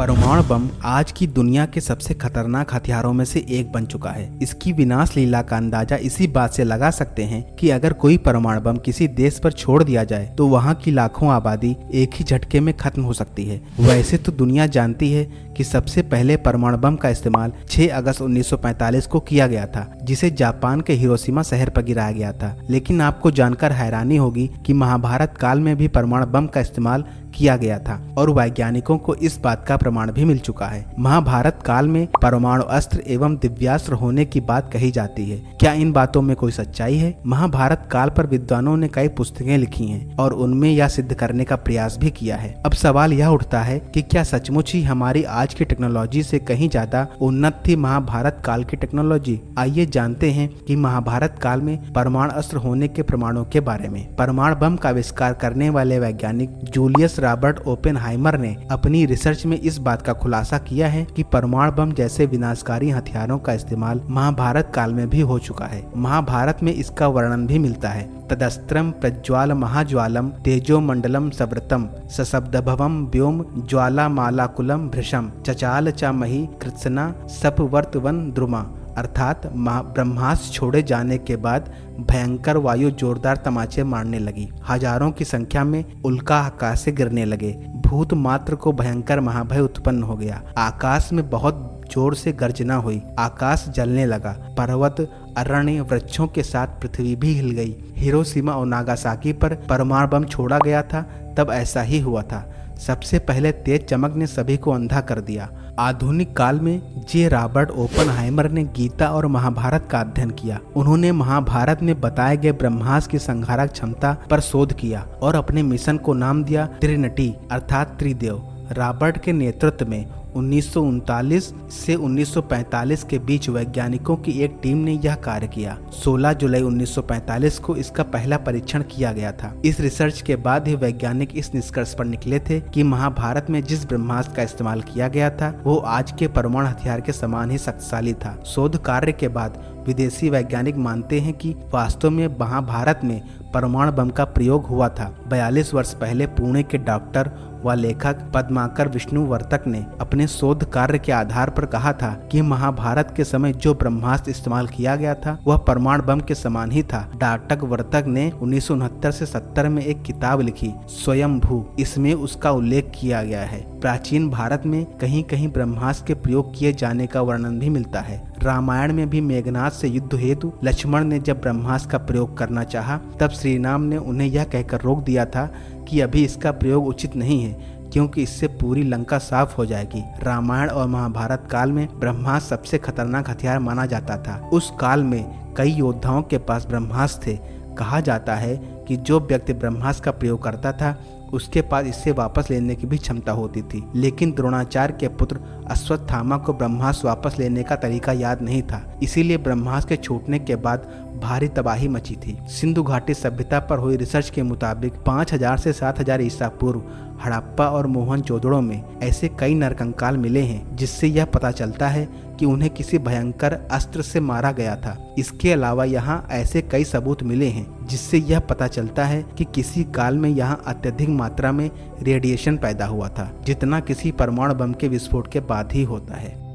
परमाणु बम आज की दुनिया के सबसे खतरनाक हथियारों में से एक बन चुका है। इसकी विनाश लीला का अंदाजा इसी बात से लगा सकते हैं कि अगर कोई परमाणु बम किसी देश पर छोड़ दिया जाए तो वहां की लाखों आबादी एक ही झटके में खत्म हो सकती है। वैसे तो दुनिया जानती है कि सबसे पहले परमाणु बम का इस्तेमाल 6 अगस्त 1945 को किया गया था, जिसे जापान के हिरोशिमा शहर पर गिराया गया था। लेकिन आपको जानकर हैरानी होगी कि महाभारत काल में भी परमाणु बम का इस्तेमाल किया गया था और वैज्ञानिकों को इस बात का प्रमाण भी मिल चुका है। महाभारत काल में परमाणु अस्त्र एवं दिव्यास्त्र होने की बात कही जाती है। क्या इन बातों में कोई सच्चाई है? महाभारत काल पर विद्वानों ने कई पुस्तकें लिखी हैं और उनमें यह सिद्ध करने का प्रयास भी किया है। अब सवाल यह उठता है कि क्या सचमुच ही हमारी आज की टेक्नोलॉजी से कहीं ज्यादा उन्नत थी महाभारत काल की टेक्नोलॉजी? आइए जानते हैं कि महाभारत काल में परमाणु अस्त्र होने के प्रमाणों के बारे में। परमाणु बम का आविष्कार करने वाले वैज्ञानिक जूलियस रॉबर्ट ओपेनहाइमर ने अपनी रिसर्च में इस बात का खुलासा किया है कि परमाणु बम जैसे विनाशकारी हथियारों का इस्तेमाल महाभारत काल में भी हो चुका है। महाभारत में इसका वर्णन भी मिलता है। तदस्त्रम प्रज्वाल महाज्वालम तेजो मंडलम सव्रतम सशब्दभवम व्योम ज्वालामालाकुलम भृशम चचाल च मही कृत्सना सपवर्तवन द्रुमा। अर्थात ब्रह्मास्त्र छोड़े जाने के बाद भयंकर वायु जोरदार तमाचे मारने लगी। हजारों की संख्या में उल्का आकाश से गिरने लगे। भूत मात्र को भयंकर महाभय उत्पन्न हो गया। आकाश में बहुत जोर से गर्जना हुई। आकाश जलने लगा। पर्वत अरण्य वृक्षों के साथ पृथ्वी भी हिल गई। हिरोशिमा और नागासाकी पर परमाणु बम छोड़ा गया था तब ऐसा ही हुआ था। सबसे पहले तेज चमक ने सभी को अंधा कर दिया। आधुनिक काल में जे रॉबर्ट ओपेनहाइमर ने गीता और महाभारत का अध्ययन किया। उन्होंने महाभारत में बताए गए ब्रह्मास्त्र की संहारक क्षमता पर शोध किया और अपने मिशन को नाम दिया त्रिनटी अर्थात त्रिदेव। रॉबर्ट के नेतृत्व में 1939 से 1945 के बीच वैज्ञानिकों की एक टीम ने यह कार्य किया। 16 जुलाई 1945 को इसका पहला परीक्षण किया गया था। इस रिसर्च के बाद ही वैज्ञानिक इस निष्कर्ष पर निकले थे कि महाभारत में जिस ब्रह्मास्त्र का इस्तेमाल किया गया था वो आज के परमाणु हथियार के समान ही शक्तिशाली था। शोध कार्य के बाद विदेशी वैज्ञानिक मानते हैं कि वास्तव में महाभारत में परमाणु बम का प्रयोग हुआ था। 42 वर्ष पहले पुणे के डॉक्टर व लेखक पद्माकर विष्णुवर्तक ने अपने शोध कार्य के आधार पर कहा था कि महाभारत के समय जो ब्रह्मास्त्र इस्तेमाल किया गया था वह परमाणु बम के समान ही था। डॉक्टर वर्तक ने 1969 से 70 में एक किताब लिखी स्वयंभू। इसमें उसका उल्लेख किया गया है। प्राचीन भारत में कहीं कहीं ब्रह्मास्त्र के प्रयोग किए जाने का वर्णन भी मिलता है। रामायण में भी मेघनाद से युद्ध हेतु लक्ष्मण ने जब ब्रह्मास्त्र का प्रयोग करना चाहा तब श्री राम ने उन्हें यह कहकर रोक दिया था कि अभी इसका प्रयोग उचित नहीं है क्योंकि इससे पूरी लंका साफ हो जाएगी। रामायण और महाभारत काल में ब्रह्मास्त्र सबसे खतरनाक हथियार माना जाता था। उस काल में कई योद्धाओं के पास ब्रह्मास्त्र थे। कहा जाता है कि जो व्यक्ति ब्रह्मास्त्र का प्रयोग करता था उसके पास इससे वापस लेने की भी क्षमता होती थी। लेकिन द्रोणाचार्य के पुत्र अश्वत्थामा को ब्रह्मास्त्र वापस लेने का तरीका याद नहीं था। इसीलिए ब्रह्मास्त्र के छूटने के बाद भारी तबाही मची थी। सिंधु घाटी सभ्यता पर हुई रिसर्च के मुताबिक 5000 से 7000 ईसा पूर्व हड़प्पा और मोहनजोदड़ो में ऐसे कई नरकंकाल मिले हैं जिससे यह पता चलता है कि उन्हें किसी भयंकर अस्त्र से मारा गया था। इसके अलावा यहाँ ऐसे कई सबूत मिले हैं जिससे यह पता चलता है कि किसी काल में यहाँ अत्यधिक मात्रा में रेडिएशन पैदा हुआ था, जितना किसी परमाणु बम के विस्फोट के बाद ही होता है।